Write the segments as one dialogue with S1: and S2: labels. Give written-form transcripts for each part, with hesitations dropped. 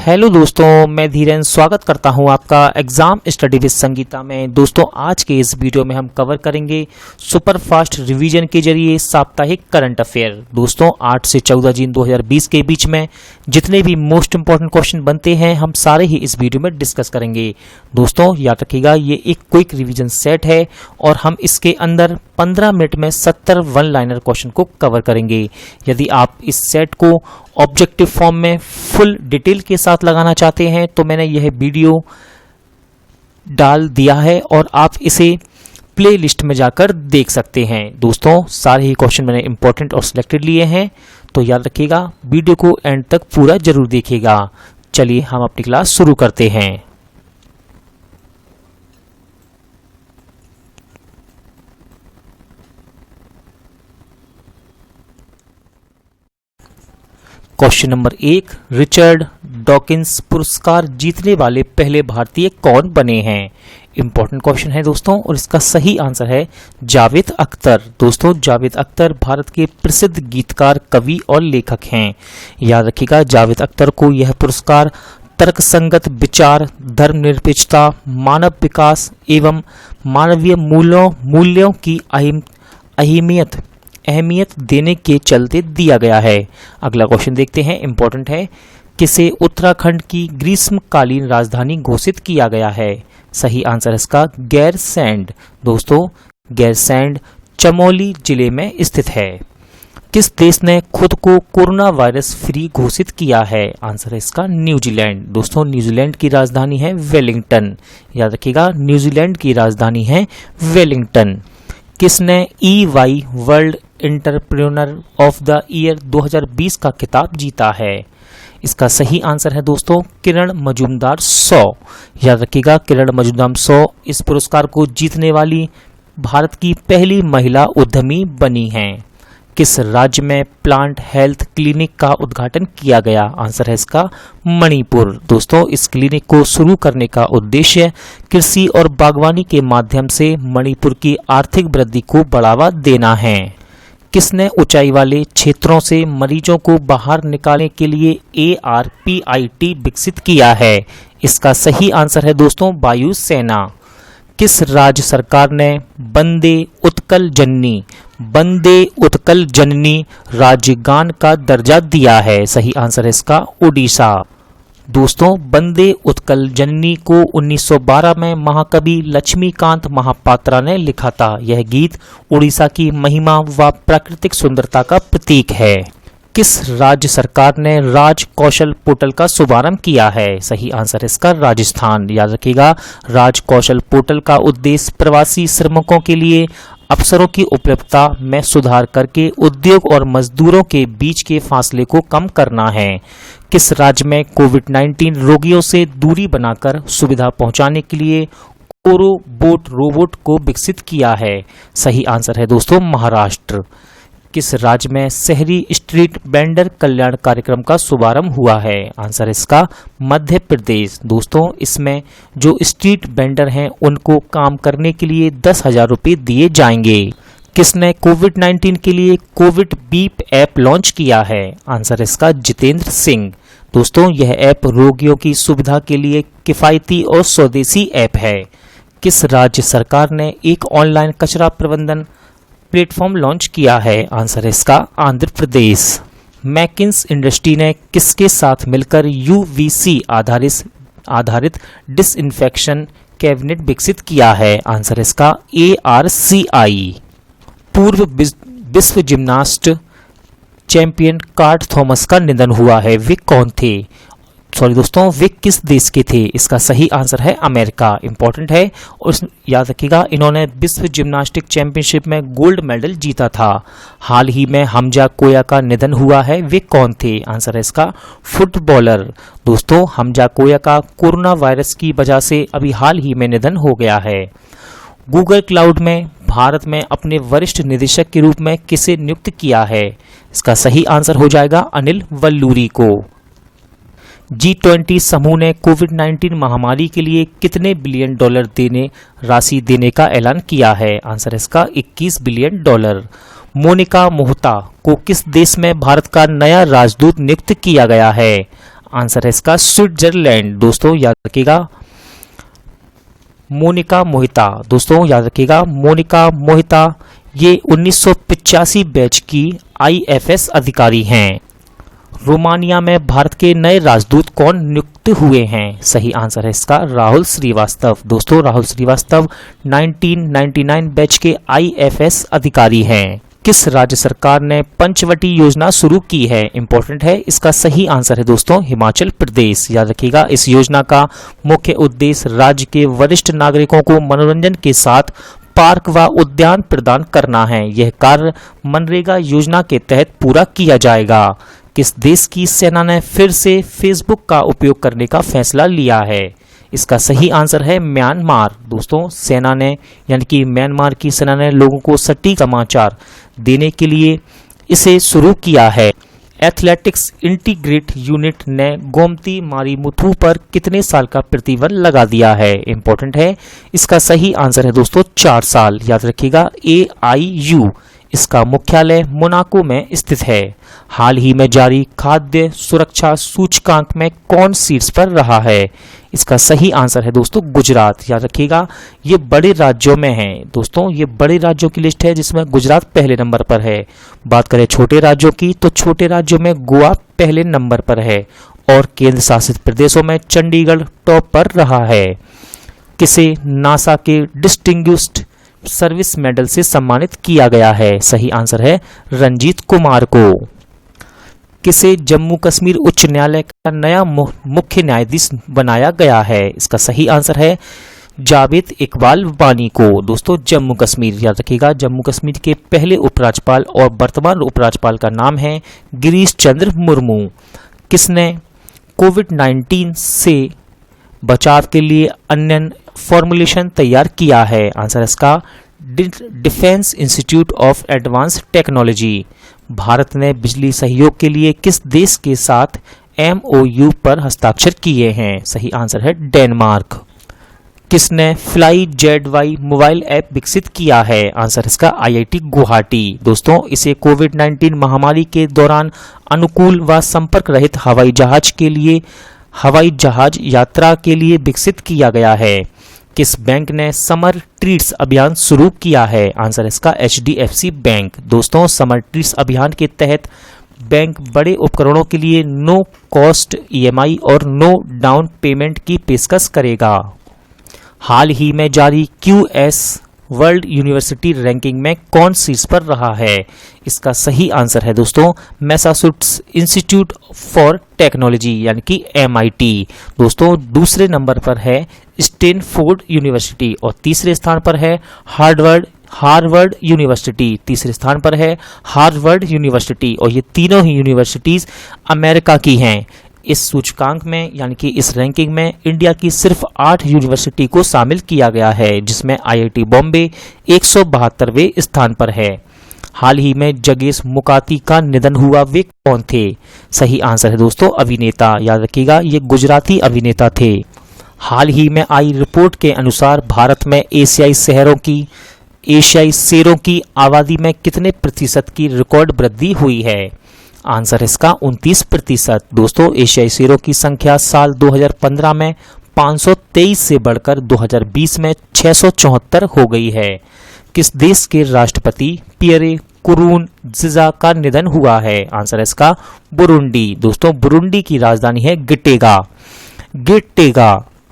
S1: Hello दोस्तों, मैं धीरेन स्वागत करता हूं आपका एग्जाम स्टडी विद संगीता में। दोस्तों, आज के इस वीडियो में हम कवर करेंगे सुपर फास्ट रिवीजन के जरिए साप्ताहिक करंट अफेयर। दोस्तों, 8 से 14 जून 2020 के बीच में जितने भी मोस्ट इंपॉर्टेंट क्वेश्चन बनते हैं हम सारे ही इस वीडियो में डिस्कस करेंगे। दोस्तों, याद रखिएगा ये एक क्विक रिवीजन सेट है और हम इसके अंदर 15 मिनट में 70 वन लाइनर क्वेश्चन को कवर करेंगे। यदि आप इस सेट को ऑब्जेक्टिव फॉर्म में फुल डिटेल के साथ लगाना चाहते हैं तो मैंने यह वीडियो डाल दिया है और आप इसे प्ले लिस्ट में जाकर देख सकते हैं। दोस्तों, सारे ही क्वेश्चन मैंने इंपॉर्टेंट और सिलेक्टेड लिए हैं, तो याद रखिएगा वीडियो को एंड तक पूरा जरूर देखिएगा। चलिए हम अपनी क्लास शुरू करते हैं। क्वेश्चन नंबर 1, रिचर्ड डॉकिंस पुरस्कार जीतने वाले पहले भारतीय कौन बने हैं? इंपॉर्टेंट क्वेश्चन है दोस्तों और इसका सही आंसर है जावेद अख्तर। दोस्तों, जावेद अख्तर भारत के प्रसिद्ध गीतकार, कवि और लेखक हैं। याद रखिएगा जावेद अख्तर को यह पुरस्कार तर्कसंगत विचार, धर्मनिरपेक्षता, मानव विकास एवं मानवीय मूल्यों की अहमियत देने के चलते दिया गया है। अगला क्वेश्चन देखते हैं, इंपॉर्टेंट है। किसे उत्तराखंड की ग्रीष्मकालीन राजधानी घोषित किया गया है? सही आंसर इसका गैरसैंण। दोस्तों, गैरसैंण चमोली जिले में स्थित है। किस देश ने खुद को कोरोना वायरस फ्री घोषित किया है? आंसर है इसका न्यूजीलैंड। दोस्तों, न्यूजीलैंड की राजधानी है वेलिंगटन। याद रखिएगा न्यूजीलैंड की राजधानी है वेलिंगटन। किसने EY world entrepreneur of the year 2020 का खिताब जीता है? इसका सही आंसर है दोस्तों किरण मजूमदार 100। याद रखिएगा किरण मजूमदार 100 इस पुरस्कार को जीतने वाली भारत की पहली महिला उद्यमी बनी हैं। किस राज्य में प्लांट हेल्थ क्लिनिक का उद्घाटन किया गया? आंसर है इसका मणिपुर। दोस्तों, इस क्लिनिक को शुरू करने का उद्देश्य कृषि और बागवानी के माध्यम से मणिपुर की आर्थिक वृद्धि को बढ़ावा देना है। किसने ऊंचाई वाले क्षेत्रों से मरीजों को बाहर निकालने के लिए ARPIT विकसित किया है? इसका सही आंसर है दोस्तों वायुसेना। किस राज्य सरकार ने वंदे उत्कल जननी राज्यगान का दर्जा दिया है? सही आंसर है इसका उड़ीसा। दोस्तों, वंदे उत्कल जननी को 1912 में महाकवि लक्ष्मीकांत महापात्रा ने लिखा था। यह गीत उड़ीसा की महिमा व प्राकृतिक सुंदरता का प्रतीक है। किस राज्य सरकार ने राज कौशल पोर्टल का शुभारंभ किया है? सही आंसर है इसका राजस्थान। याद रखिएगा राज कौशल पोर्टल का उद्देश्य प्रवासी श्रमिकों के लिए अवसरों की उपलब्धता में सुधार करके उद्योग और मजदूरों के बीच के फासले को कम करना है। किस राज्य में कोविड-19 रोगियों से दूरी बनाकर सुविधा पहुंचाने के लिए कोरोबोट रोबोट को विकसित किया है? सही आंसर है दोस्तों महाराष्ट्र। किस राज्य में शहरी स्ट्रीट वेंडर कल्याण कार्यक्रम का शुभारंभ हुआ है? आंसर इसका मध्य प्रदेश। दोस्तों, इसमें जो स्ट्रीट वेंडर हैं उनको काम करने के लिए 10,000 रुपये दिए जाएंगे। किसने कोविड-19 के लिए कोविड बीप ऐप लॉन्च किया है? आंसर इसका जितेंद्र सिंह। दोस्तों, यह ऐप रोगियों की सुविधा के लिए किफायती और स्वदेशी ऐप है। किस राज्य सरकार ने एक ऑनलाइन कचरा प्रबंधन प्लेटफॉर्म लॉन्च किया है? आंसर इसका आंध्र प्रदेश। मैकिन्स इंडस्ट्री ने किसके साथ मिलकर UVC आधारित डिसइंफेक्शन कैबिनेट विकसित किया है? आंसर इसका ARCI। पूर्व विश्व जिम्नास्ट चैंपियन कार्ड थॉमस का निधन हुआ है। वे कौन थे? दोस्तों, वे किस देश के थे? इसका सही आंसर है अमेरिका। इंपॉर्टेंट है और याद रखिएगा इन्होंने विश्व जिम्नास्टिक चैंपियनशिप में गोल्ड मेडल जीता था। हाल ही में हमजा कोया का निधन हुआ है। वे कौन थे? आंसर है इसका फुटबॉलर। दोस्तों, हमजा कोया का कोरोना वायरस की वजह से अभी हाल ही में निधन हो गया है। गूगल क्लाउड में भारत में अपने वरिष्ठ निदेशक के रूप में किसे नियुक्त किया है? इसका सही आंसर हो जाएगा अनिल वल्लूरी को। G20 समूह ने कोविड-19 महामारी के लिए कितने बिलियन डॉलर राशि देने का ऐलान किया है? आंसर इसका 21 बिलियन डॉलर। मोनिका मोहता को किस देश में भारत का नया राजदूत नियुक्त किया गया है? आंसर है इसका स्विट्जरलैंड। दोस्तों याद रखिएगा मोनिका मोहिता। दोस्तों याद रखिएगा मोनिका मोहिता ये 1985 बैच की आईएफएस अधिकारी हैं। रोमानिया में भारत के नए राजदूत कौन नियुक्त हुए हैं? सही आंसर है इसका राहुल श्रीवास्तव। दोस्तों राहुल श्रीवास्तव 1999 बैच के आईएफएस अधिकारी हैं। किस राज्य सरकार ने पंचवटी योजना शुरू की है? इंपॉर्टेंट है, इसका सही आंसर है दोस्तों हिमाचल प्रदेश। याद रखिएगा इस योजना का मुख्य उद्देश्य राज्य के वरिष्ठ नागरिकों को मनोरंजन के साथ पार्क व उद्यान प्रदान करना है। यह कार्य मनरेगा योजना के तहत पूरा किया जाएगा। किस देश की सेना ने फिर से फेसबुक का उपयोग करने का फैसला लिया है? इसका सही आंसर है म्यांमार। दोस्तों सेना ने यानी कि म्यांमार की सेना ने लोगों को सटीक समाचार देने के लिए इसे शुरू किया है। एथलेटिक्स इंटीग्रेट यूनिट ने गोमती मारीमुथु पर कितने साल का प्रतिबंध लगा दिया है? इंपॉर्टेंट है, इसका सही आंसर है दोस्तों 4 साल। याद रखिएगा AIU इसका मुख्यालय मोनाको में स्थित है। हाल ही में जारी खाद्य सुरक्षा सूचकांक में कौन शीर्ष पर रहा है? इसका सही आंसर है दोस्तों गुजरात। याद रखिएगा ये बड़े राज्यों में है। दोस्तों ये बड़े राज्यों की लिस्ट है जिसमें गुजरात पहले नंबर पर है। बात करें छोटे राज्यों की तो छोटे राज्यों में गोवा पहले नंबर पर है और केंद्र शासित प्रदेशों में चंडीगढ़ टॉप पर रहा है। किसे नासा के डिस्टिंग्विश्ड सर्विस मेडल से सम्मानित किया गया है? सही आंसर है रंजीत कुमार को। किसे जम्मू कश्मीर उच्च न्यायालय का नया मुख्य न्यायाधीश बनाया गया है? इसका सही आंसर है जावेद इकबाल वानी को। दोस्तों जम्मू कश्मीर याद रखिएगा जम्मू कश्मीर के पहले उपराज्यपाल और वर्तमान उपराज्यपाल का नाम है गिरीश चंद्र मुर्मू। किसने कोविड-19 से बचाव के लिए अन्य फॉर्मुलेशन तैयार किया है? आंसर इसका defence institute of advance technology. Bharat ने बिजली सहयोग के लिए किस देश के साथ MOU पर हस्ताक्षर किए हैं? सही आंसर है डेनमार्क। किसने फ्लाई ZY मोबाइल ऐप विकसित किया है? आंसर इसका IIT गुवाहाटी। दोस्तों इसे कोविड-19 महामारी के दौरान अनुकूल व संपर्क रहित हवाई जहाज यात्रा के लिए विकसित किया गया है। किस बैंक ने समर ट्रीट्स अभियान शुरू किया है? आंसर इसका HDFC बैंक। दोस्तों समर ट्रीट्स अभियान के तहत बैंक बड़े उपकरणों के लिए नो कॉस्ट EMI और नो डाउन पेमेंट की पेशकश करेगा। हाल ही में जारी QS वर्ल्ड यूनिवर्सिटी रैंकिंग में कौन शीर्ष पर रहा है? इसका सही आंसर है दोस्तों मैसाचुसेट्स इंस्टीट्यूट फॉर टेक्नोलॉजी यानी कि MIT। दोस्तों दूसरे नंबर पर है स्टैनफोर्ड यूनिवर्सिटी और तीसरे स्थान पर है हार्वर्ड यूनिवर्सिटी। तीसरे स्थान पर है हार्वर्ड यूनिवर्सिटी और ये तीनों ही यूनिवर्सिटीज अमेरिका की हैं। इस सूचकांक में यानी कि इस रैंकिंग में इंडिया की सिर्फ 8 यूनिवर्सिटी को शामिल किया गया है जिसमें IIT बॉम्बे 172वें स्थान पर है। हाल ही में जगेश मुकाती का निधन हुआ, वे कौन थे? सही आंसर है दोस्तों अभिनेता। याद रखिएगा ये गुजराती अभिनेता थे। हाल ही में आई रिपोर्ट के अनुसार भारत में एशियाई शेरों की आबादी में कितने प्रतिशत की रिकॉर्ड वृद्धि हुई है? आंसर इसका 29%। दोस्तों एशियाई शेरों की संख्या साल 2015 में 523 से बढ़कर 2020 में 674 हो गई है। किस देश के राष्ट्रपति पियरे नकुरुनजिजा का निधन हुआ है? आंसर इसका बुरुंडी। दोस्तों बुरुंडी की राजधानी है गिटेगा।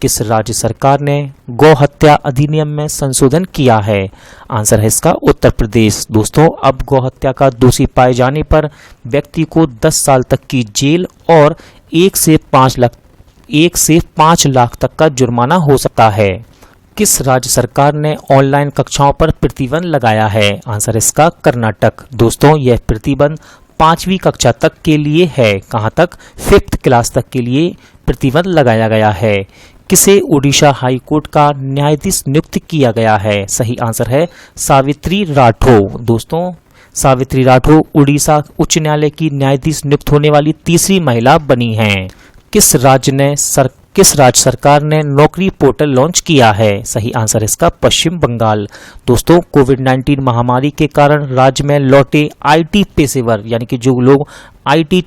S1: किस राज्य सरकार ने गौ हत्या अधिनियम में संशोधन किया है? आंसर है इसका उत्तर प्रदेश। दोस्तों अब गौ हत्या का दोषी पाए जाने पर व्यक्ति को 10 साल तक की जेल और 1 से 5 लाख तक का जुर्माना हो सकता है। किस राज्य सरकार ने ऑनलाइन कक्षाओं पर प्रतिबंध लगाया है? आंसर इसका कर्नाटक। दोस्तों यह प्रतिबंध 5वीं कक्षा तक के लिए है। कहां तक? 5th क्लास तक के लिए प्रतिबंध लगाया गया है। किसे ओडिशा हाई कोर्ट का न्यायाधीश नियुक्त किया गया है? सही आंसर है सावित्री राठौर। दोस्तों सावित्री राठौर ओडिशा उच्च न्यायालय की न्यायाधीश नियुक्त होने वाली तीसरी महिला बनी हैं। किस राज्य सरकार ने नौकरी पोर्टल लॉन्च किया है? सही आंसर इसका पश्चिम बंगाल। दोस्तों कोविड-19 महामारी के कारण राज्य में लौटे IT पेशेवर यानी कि जो लोग IT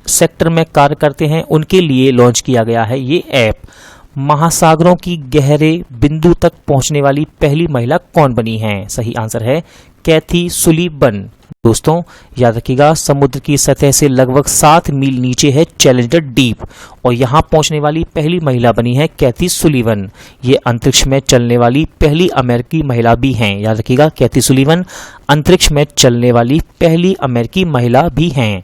S1: सेक्टर में कार्य करते हैं उनके लिए लॉन्च किया गया है ये ऐप। महासागरों की गहरे बिंदु तक पहुंचने वाली पहली महिला कौन बनी है? सही आंसर है कैथी सुलीवन। दोस्तों याद रखिएगा, समुद्र की सतह से लगभग 7 मील नीचे है चैलेंजर डीप और यहां पहुंचने वाली पहली महिला बनी है कैथी सुलीवन। ये अंतरिक्ष में चलने वाली पहली अमेरिकी महिला भी हैं। याद रखिएगा, कैथी सुलीवन अंतरिक्ष में चलने वाली पहली अमेरिकी महिला भी हैं।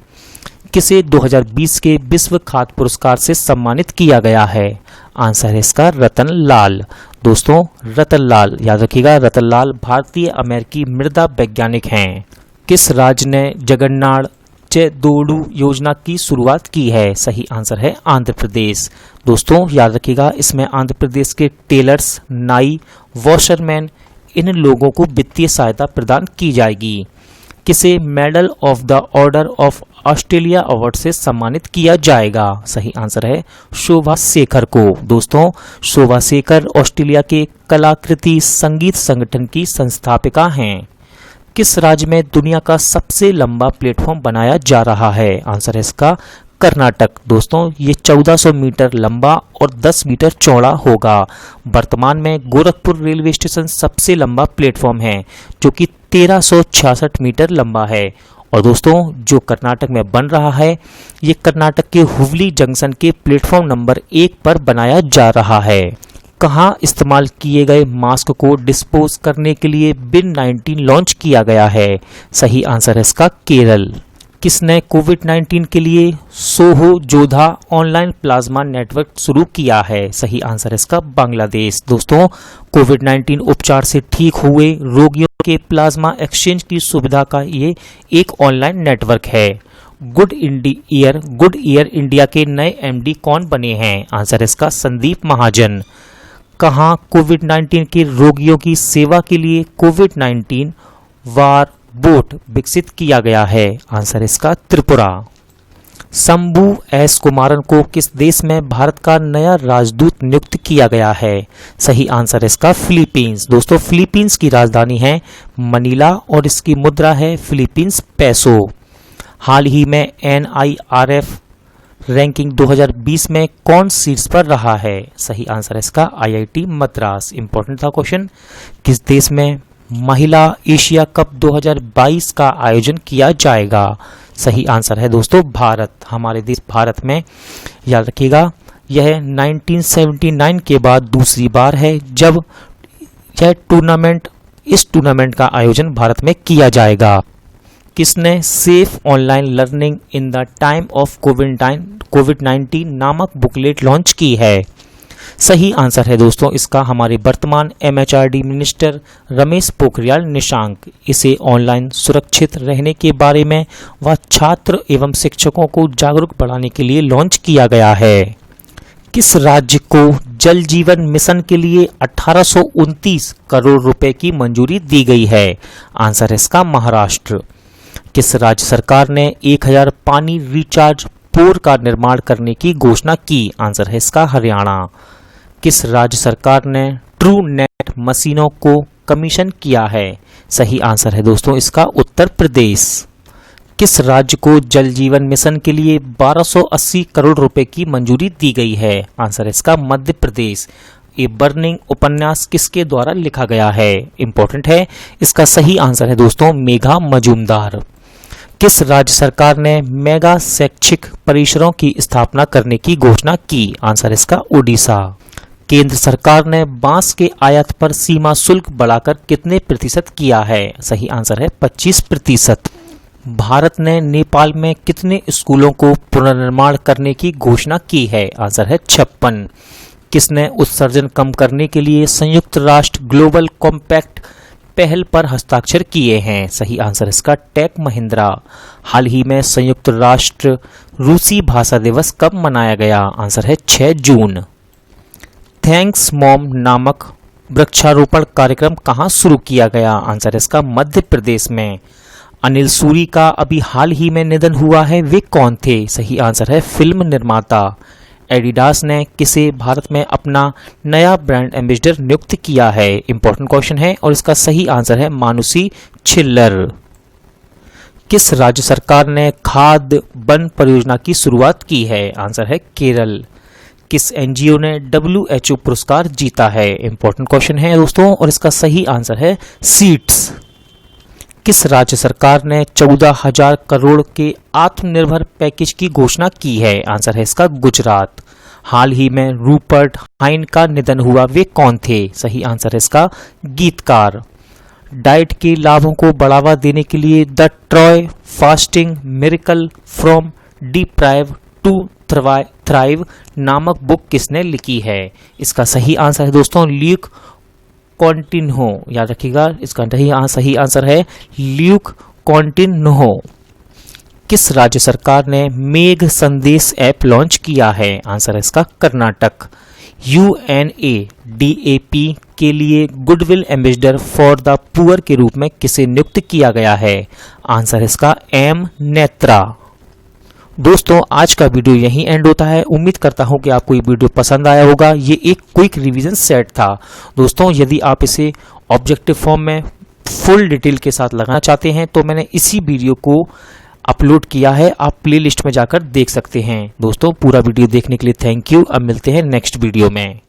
S1: किसे 2020 के विश्व खाद्य पुरस्कार से सम्मानित किया गया है? आंसर है इसका रतन लाल। दोस्तों रतन लाल, याद रखिएगा, रतन लाल भारतीय अमेरिकी मृदा वैज्ञानिक हैं। किस राज्य ने जगन्नाथ चेदोडू योजना की शुरुआत की है? सही आंसर है आंध्र प्रदेश। दोस्तों याद रखिएगा, इसमें आंध्र प्रदेश के टेलर्स, नाई, वॉशरमैन इन लोगों को वित्तीय सहायता प्रदान की जाएगी। किसे medal of the order of Australia award से सम्मानित किया जाएगा? सही आंसर है शोभा शेखर को। दोस्तों शोभा शेखर ऑस्ट्रेलिया के कलाकृति संगीत संगठन की संस्थापिका हैं। किस राज्य में दुनिया का सबसे लंबा प्लेटफॉर्म बनाया जा रहा है? आंसर है इसका कर्नाटक। दोस्तों ये 1400 मीटर लंबा और 10 मीटर चौड़ा होगा। वर्तमान में गोरखपुर रेलवे स्टेशन सबसे लंबा प्लेटफॉर्म है जो कि 1366 मीटर लंबा है। और दोस्तों जो कर्नाटक में बन रहा है ये कर्नाटक के हुबली जंक्शन के प्लेटफॉर्म नंबर 1 पर बनाया जा रहा है। कहाँ इस्तेमाल किए गए मास्क को डिस्पोज करने के लिए बिन 19 लॉन्च किया गया है? सही आंसर है इसका केरल। किसने कोविड-19 के लिए Soho Jodha online plasma network शुरू किया है? सही आंसर है इसका बांग्लादेश। दोस्तों कोविड-19 उपचार से ठीक हुए रोगियों के प्लाज्मा एक्सचेंज की सुविधा का ये एक ऑनलाइन नेटवर्क है। गुड ईयर इंडिया के नए एमडी कौन बने हैं? आंसर है इसका संदीप महाजन। कहाँ कोविड-19 के रोगियों की सेवा के लिए कोविड-19 वार बोट विकसित किया गया है? आंसर इसका त्रिपुरा। शंभू एस कुमारन को किस देश में भारत का नया राजदूत नियुक्त किया गया है? सही आंसर इसका फिलीपींस। दोस्तों फिलीपींस की राजधानी है मनीला और इसकी मुद्रा है फिलीपींस पैसो। हाल ही में NIRF रैंकिंग 2020 में कौन शीर्ष पर रहा है? सही आंसर है इसका IIT मद्रास। इंपॉर्टेंट था क्वेश्चन। किस देश में महिला एशिया कप 2022 का आयोजन किया जाएगा? सही आंसर है दोस्तों भारत, हमारे देश भारत में। याद रखिएगा यह 1979 के बाद दूसरी बार है जब इस टूर्नामेंट का आयोजन भारत में किया जाएगा। किसने safe online learning in the time of कोविड-19 नामक बुकलेट लॉन्च की है? सही आंसर है दोस्तों इसका हमारे वर्तमान MHRD मिनिस्टर रमेश पोखरियाल निशंक। इसे ऑनलाइन सुरक्षित रहने के बारे में व छात्र एवं शिक्षकों को जागरूक बनाने के लिए लॉन्च किया गया है। किस राज्य को जल जीवन मिशन के लिए 1829 करोड़ रुपए की मंजूरी दी गई है? आंसर है इसका महाराष्ट्र। किस राज्य सरकार ने 1000 पानी रिचार्ज पोर का निर्माण करने की घोषणा की? आंसर है इसका हरियाणा। किस राज्य सरकार ने ट्रू नेट मशीनों को कमीशन किया है? सही आंसर है दोस्तों इसका उत्तर प्रदेश। किस राज्य को जल जीवन मिशन के लिए 1280 करोड़ रुपए की मंजूरी दी गई है? आंसर है इसका मध्य प्रदेश। ये बर्निंग उपन्यास किसके द्वारा लिखा गया है? इंपॉर्टेंट है, इसका सही आंसर है दोस्तों मेघा मजूमदार। किस राज्य सरकार ने मेगा शैक्षिक परिसरों की स्थापना करने की घोषणा की? आंसर इसका उड़ीसा। केंद्र सरकार ने बांस के आयात पर सीमा शुल्क बढ़ाकर कितने प्रतिशत किया है? सही आंसर है 25%। भारत ने नेपाल में कितने स्कूलों को पुनर्निर्माण करने की घोषणा की है? आंसर है 56। किसने उत्सर्जन कम करने के लिए संयुक्त राष्ट्र ग्लोबल कॉम्पैक्ट पहल पर हस्ताक्षर किए हैं? सही आंसर इसका टेक महिंद्रा। हाल ही में संयुक्त राष्ट्र रूसी भाषा दिवस कब मनाया गया? आंसर है 6 जून। थैंक्स मॉम नामक वृक्षारोपण कार्यक्रम कहां शुरू किया गया? आंसर इसका मध्य प्रदेश में। अनिल सूरी का अभी हाल ही में निधन हुआ है, वे कौन थे? सही आंसर है फिल्म निर्माता। एडिडास ने किसे भारत में अपना नया ब्रांड एम्बेसडर नियुक्त किया है? इंपॉर्टेंट क्वेश्चन है और इसका सही आंसर है मानुषी छिल्लर। किस राज्य सरकार ने खाद वन परियोजना की शुरुआत की है? आंसर है केरल। किस एनजीओ ने WHO पुरस्कार जीता है? इंपॉर्टेंट क्वेश्चन है दोस्तों, और इसका सही आंसर है सीड्स। किस राज्य सरकार ने 14,000 करोड़ के आत्मनिर्भर पैकेज की घोषणा की है? आंसर है इसका गुजरात। हाल ही में रूपर्ट हाइन का निधन हुआ, वे कौन थे? सही आंसर है इसका गीतकार। डाइट के लाभों को बढ़ावा देने के लिए the troy fasting miracle from deprive to thrive नामक बुक किसने लिखी है? इसका सही आंसर है दोस्तों ल्यूक कॉन्टिन्हो। याद रखिएगा, इसका सही आंसर है ल्यूक कॉन्टिन्हो। किस राज्य सरकार ने मेघ संदेश ऐप लॉन्च किया है? आंसर है इसका कर्नाटक। UNADAP के लिए goodwill ambassador for the poor के रूप में किसे नियुक्त किया गया है? आंसर है इसका M नेत्रा। दोस्तों आज का वीडियो यहीं एंड होता है। उम्मीद करता हूं कि आपको ये वीडियो पसंद आया होगा। ये एक क्विक रिवीजन सेट था दोस्तों। यदि आप इसे ऑब्जेक्टिव फॉर्म में फुल डिटेल के साथ लगाना चाहते हैं तो मैंने इसी वीडियो को अपलोड किया है, आप प्लेलिस्ट में जाकर देख सकते हैं। दोस्तों पूरा वीडियो देखने के लिए थैंक यू। अब मिलते हैं नेक्स्ट वीडियो में।